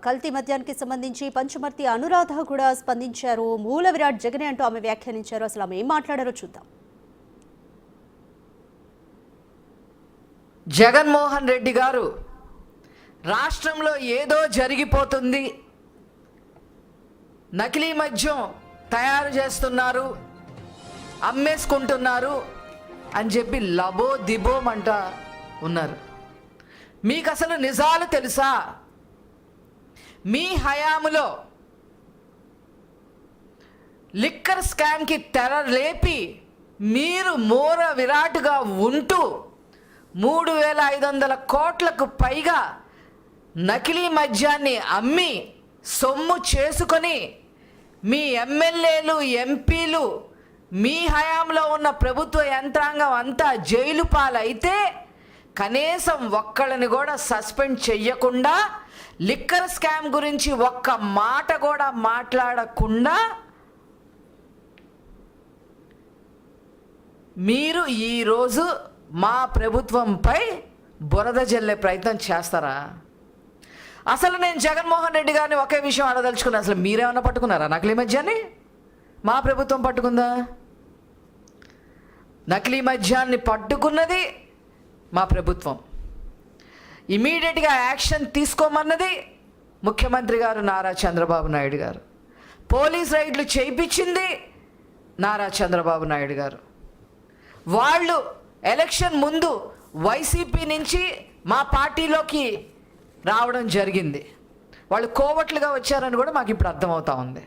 కల్తీ మద్యానికి సంబంధించి పంచమర్తి అనురాధ కూడా స్పందించారు. మూల విరాట్ జగనే అంటూ ఆమె వ్యాఖ్యానించారు. అసలు ఆమె ఏం మాట్లాడారో చూద్దాం. జగన్మోహన్ రెడ్డి గారు రాష్ట్రంలో ఏదో జరిగిపోతుంది, నకిలీ మద్యం తయారు చేస్తున్నారు, అమ్మేసుకుంటున్నారు అని చెప్పి లబో దిబోమంట ఉన్నారు. మీకు అసలు నిజాలు తెలుసా? మీ హయాములో లిక్కర్ స్కామ్కి తెర లేపి మీరు మూల విరాటుగా ఉంటూ 3,500 కోట్లకు పైగా నకిలీ మద్యాన్ని అమ్మి సొమ్ము చేసుకొని మీ ఎమ్మెల్యేలు, ఎంపీలు, మీ హయాంలో ఉన్న ప్రభుత్వ యంత్రాంగం అంతా జైలు పాలైతే కనీసం ఒక్కళ్ళని కూడా సస్పెండ్ చెయ్యకుండా, లిక్కర్ స్కామ్ గురించి ఒక్క మాట కూడా మాట్లాడకుండా మీరు ఈరోజు మా ప్రభుత్వంపై బురద జల్లే ప్రయత్నం చేస్తారా? అసలు నేను జగన్మోహన్ రెడ్డి గారిని ఒకే విషయం అడదలుచుకున్నాను. అసలు మీరేమన్నా పట్టుకున్నారా నకిలీ మద్యాన్ని? మా ప్రభుత్వం పట్టుకుందా? నకిలీ మద్యాన్ని పట్టుకున్నది మా ప్రభుత్వం. ఇమీడియట్గా యాక్షన్ తీసుకోమన్నది ముఖ్యమంత్రి గారు నారా చంద్రబాబు నాయుడు గారు. పోలీస్ రైడ్లు చేయించింది నారా చంద్రబాబు నాయుడు గారు. వాళ్ళు ఎలక్షన్ ముందు వైసీపీ నుంచి మా పార్టీలోకి రావడం జరిగింది. వాళ్ళు కోవట్లుగా వచ్చారని కూడా మాకు ఇప్పుడు అర్థమవుతా ఉంది.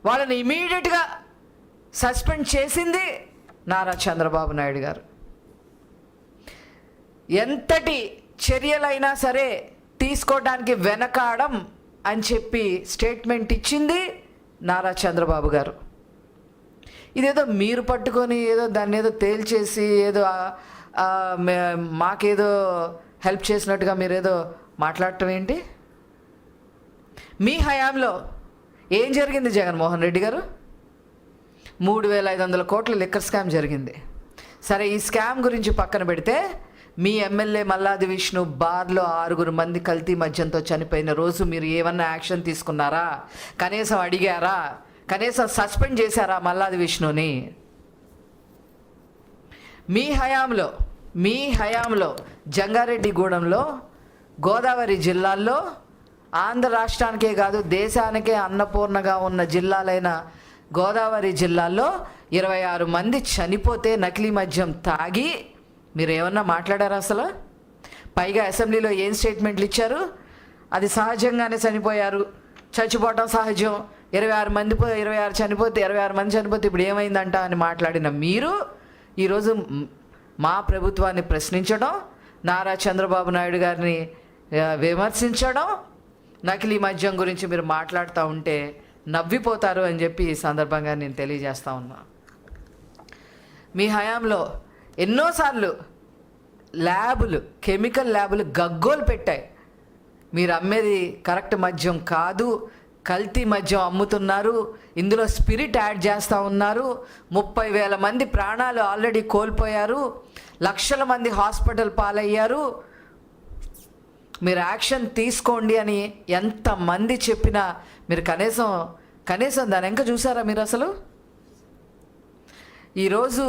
వాళ్ళని ఇమీడియట్గా సస్పెండ్ చేసింది నారా చంద్రబాబు నాయుడు గారు. ఎంతటి చర్యలైనా సరే తీసుకోవడానికి వెనకాడం అని చెప్పి స్టేట్మెంట్ ఇచ్చింది నారా చంద్రబాబు గారు. ఇదేదో మీరు పట్టుకొని ఏదో దాన్ని ఏదో తేల్చేసి ఏదో మాకేదో హెల్ప్ చేసినట్టుగా మీరేదో మాట్లాడటం ఏంటి? మీ హయాంలో ఏం జరిగింది జగన్మోహన్ రెడ్డి గారు? 3,500 కోట్ల లిక్కర్ స్కామ్ జరిగింది. సరే, ఈ స్కామ్ గురించి పక్కన పెడితే మీ ఎమ్మెల్యే మల్లాది విష్ణు బార్లో 6 మంది కల్తీ మద్యంతో చనిపోయిన రోజు మీరు ఏమన్నా యాక్షన్ తీసుకున్నారా? కనీసం అడిగారా? కనీసం సస్పెండ్ చేశారా మల్లాది విష్ణుని? మీ హయాంలో జంగారెడ్డిగూడెంలో, గోదావరి జిల్లాల్లో, ఆంధ్ర రాష్ట్రానికే కాదు దేశానికే అన్నపూర్ణగా ఉన్న జిల్లాలైన గోదావరి జిల్లాల్లో 26 మంది చనిపోతే నకిలీ మద్యం తాగి మీరు ఏమన్నా మాట్లాడారా అసలు? పైగా అసెంబ్లీలో ఏం స్టేట్మెంట్లు ఇచ్చారు? అది సహజంగానే చనిపోయారు, చచ్చిపోవటం సహజం, 26 మంది చనిపోతే ఇప్పుడు ఏమైందంట అని మాట్లాడిన మీరు ఈరోజు మా ప్రభుత్వాన్ని ప్రశ్నించడం, నారా చంద్రబాబు నాయుడు గారిని విమర్శించడం, నకిలీ మద్యం గురించి మీరు మాట్లాడుతూ ఉంటే నవ్విపోతారు అని చెప్పి ఈ సందర్భంగా నేను తెలియజేస్తూ ఉన్నా. మీ హయాంలో ఎన్నోసార్లు కెమికల్ ల్యాబులు గగ్గోలు పెట్టాయి. మీరు అమ్మేది కరెక్ట్ మద్యం కాదు, కల్తీ మద్యం అమ్ముతున్నారు, ఇందులో స్పిరిట్ యాడ్ చేస్తూ ఉన్నారు, 30,000 మంది ప్రాణాలు ఆల్రెడీ కోల్పోయారు, లక్షల మంది హాస్పిటల్ పాలయ్యారు, మీరు యాక్షన్ తీసుకోండి అని ఎంతమంది చెప్పినా మీరు కనీసం దాని వెనక చూసారా మీరు? అసలు ఈరోజు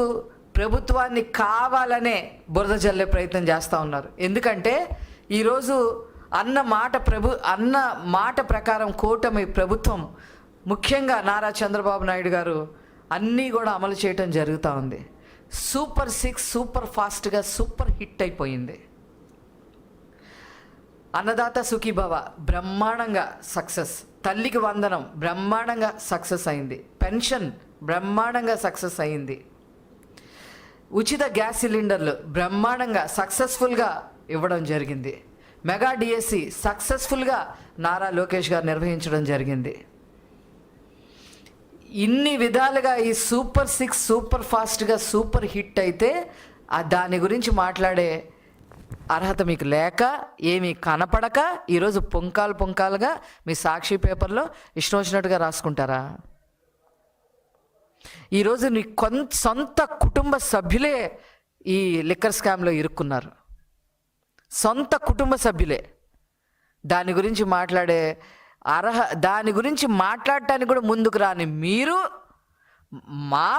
ప్రభుత్వాన్ని కావాలనే బురద జల్లే ప్రయత్నం చేస్తూ ఉన్నారు. ఎందుకంటే ఈరోజు అన్న మాట ప్రకారం కూటమి ప్రభుత్వం, ముఖ్యంగా నారా చంద్రబాబు నాయుడు గారు అన్నీ కూడా అమలు చేయటం జరుగుతూ ఉంది. సూపర్ 6 సూపర్ ఫాస్ట్గా సూపర్ హిట్ అయిపోయింది. అన్నదాత సుఖీభవ బ్రహ్మాండంగా సక్సెస్, తల్లికి వందనం బ్రహ్మాండంగా సక్సెస్ అయింది, పెన్షన్ బ్రహ్మాండంగా సక్సెస్ అయింది, ఉచిత గ్యాస్ సిలిండర్లు బ్రహ్మాండంగా సక్సెస్ఫుల్గా ఇవ్వడం జరిగింది, మెగా డిఎస్సి సక్సెస్ఫుల్గా నారా లోకేష్ గారు నిర్వహించడం జరిగింది. ఇన్ని విధాలుగా ఈ సూపర్ 6 సూపర్ ఫాస్ట్గా సూపర్ హిట్ అయితే దాని గురించి మాట్లాడే అర్హత మీకు లేక, ఏమీ కనపడక ఈరోజు పుంకాలుగా మీ సాక్షి పేపర్లో ఇష్టం వచ్చినట్టుగా రాసుకుంటారా? ఈరోజు నీ సొంత కుటుంబ సభ్యులే ఈ లిక్కర్ స్కామ్లో ఇరుక్కున్నారు. సొంత కుటుంబ సభ్యులే. దాని గురించి మాట్లాడే దాని గురించి మాట్లాడటానికి కూడా ముందుకు రాని మీరు మా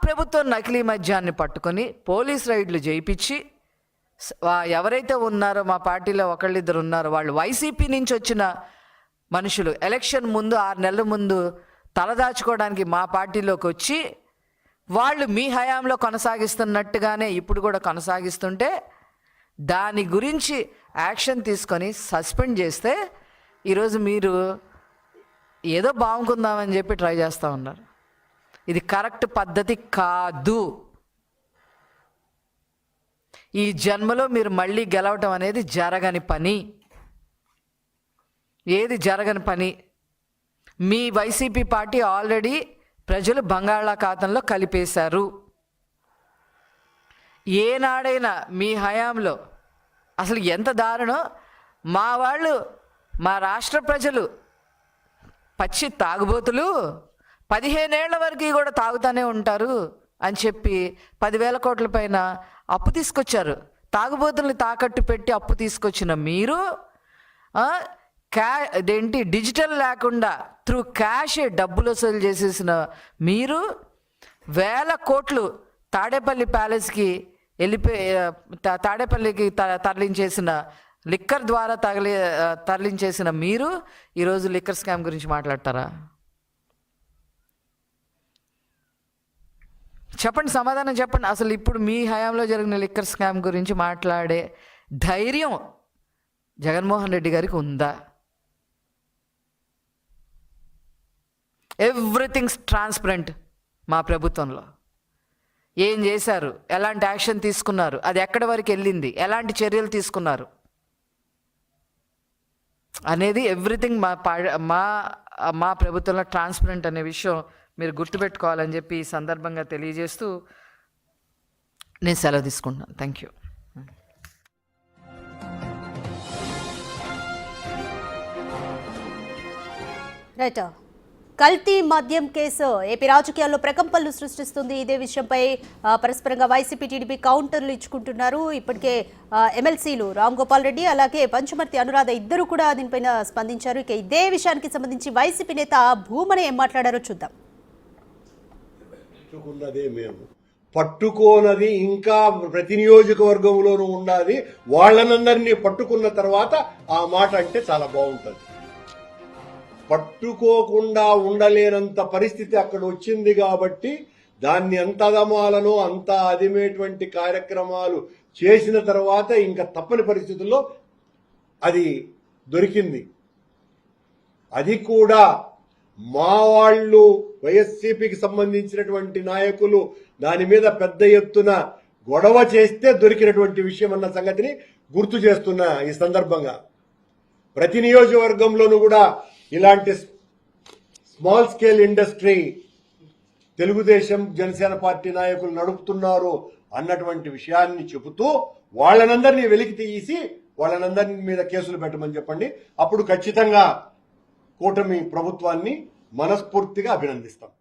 ప్రభుత్వం నకిలీ మద్యాన్ని పట్టుకొని పోలీస్ రైడ్లు చేయించి ఎవరైతే ఉన్నారో మా పార్టీలో ఒకళ్ళిద్దరు ఉన్నారో వాళ్ళు వైసీపీ నుంచి వచ్చిన మనుషులు ఎలక్షన్ ముందు 6 నెలల ముందు తలదాచుకోవడానికి మా పార్టీలోకి వచ్చి వాళ్ళు మీ హయాంలో కొనసాగిస్తున్నట్టుగానే ఇప్పుడు కూడా కొనసాగిస్తుంటే దాని గురించి యాక్షన్ తీసుకొని సస్పెండ్ చేస్తే ఈరోజు మీరు ఏదో బాగుంకుందామని చెప్పి ట్రై చేస్తూ ఉన్నారు. ఇది కరెక్ట్ పద్ధతి కాదు. ఈ జన్మలో మీరు మళ్ళీ గెలవటం అనేది జరగని పని. ఏది జరగని పని. మీ వైసీపీ పార్టీ ఆల్రెడీ ప్రజలు బంగాళాఖాతంలో కలిపేశారు. ఏనాడైనా మీ హయాంలో అసలు ఎంత దారుణం, మా రాష్ట్ర ప్రజలు పచ్చి తాగుబోతులు 15 ఏళ్ల వరకు కూడా తాగుతూనే ఉంటారు అని చెప్పి 10,000 కోట్ల పైన అప్పు తీసుకొచ్చారు. తాగుబోతుల్ని తాకట్టు పెట్టి అప్పు తీసుకొచ్చిన మీరు అదేంటి డిజిటల్ లేకుండా త్రూ క్యాష్ డబ్బులు వసూలు చేసేసిన మీరు 1,000 కోట్లు తాడేపల్లి ప్యాలెస్కి తాడేపల్లికి తరలించేసిన లిక్కర్ ద్వారా తరలించేసిన మీరు ఈరోజు లిక్కర్ స్కామ్ గురించి మాట్లాడతారా? చెప్పండి, సమాధానం చెప్పండి. అసలు ఇప్పుడు మీ హయాంలో జరిగిన లిక్కర్ స్కామ్ గురించి మాట్లాడే ధైర్యం జగన్మోహన్ రెడ్డి గారికి ఉందా? Everything's transparent. మా ప్రభుత్వంలో ఏం చేశారు, ఎలాంటి యాక్షన్ తీసుకున్నారు, అది ఎక్కడి వరకు వెళ్ళింది, ఎలాంటి చర్యలు తీసుకున్నారు అనేది ఎవ్రీథింగ్ మా ప్రభుత్వంలో ట్రాన్స్పరెంట్ అనే విషయం మీరు గుర్తుపెట్టుకోవాలని చెప్పి ఈ సందర్భంగా తెలియజేస్తూ నేను సెలవు తీసుకుంటున్నాను. Thank you. రైట్. కల్తీ మద్యం కేసు ఏపీ రాజకీయాల్లో ప్రకంపనలు సృష్టిస్తుంది. ఇదే విషయంపై పరస్పరంగా వైసీపీ టీడీపీ కౌంటర్లు ఇచ్చుకుంటున్నారు. ఇప్పటికే ఎమ్మెల్సీలు రామ్ గోపాల్ రెడ్డి అలాగే పంచమర్తి అనురాధ ఇద్దరు కూడా దీనిపైన స్పందించారు. ఇక ఇదే విషయానికి సంబంధించి వైసీపీ నేత భూమన ఏం మాట్లాడారో చూద్దాం. పట్టుకోనది ఇంకా ప్రతి నియోజకవర్గంలోనూ ఉండాలి. వాళ్ళనందరినీ పట్టుకున్న తర్వాత ఆ మాట అంటే చాలా బాగుంటుంది. పట్టుకోకుండా ఉండలేనంత పరిస్థితి అక్కడ వచ్చింది కాబట్టి దాన్ని ఎంత అదమాలనో అంత అదిమేటువంటి కార్యక్రమాలు చేసిన తర్వాత ఇంకా తప్పని పరిస్థితుల్లో అది దొరికింది. అది కూడా మా వాళ్ళు వైఎస్సీపీకి సంబంధించినటువంటి నాయకులు దాని మీద పెద్ద ఎత్తున గొడవ చేస్తే దొరికినటువంటి విషయం అన్న సంగతిని గుర్తు చేస్తున్నా. ఈ సందర్భంగా ప్రతి నియోజకవర్గంలోనూ కూడా ఇలాంటి small scale industry Telugu Desam Janasena party నాయకులు నడుపుతున్నారు అన్నటువంటి విషయాన్ని చెబుతూ వాళ్ళనందరినీ వెలికి తీసి వాళ్ళనందరి మీద కేసులు పెట్టమని చెప్పండి. అప్పుడు ఖచ్చితంగా కూటమి ప్రభుత్వాన్ని మనస్ఫూర్తిగా అభినందిస్తాం.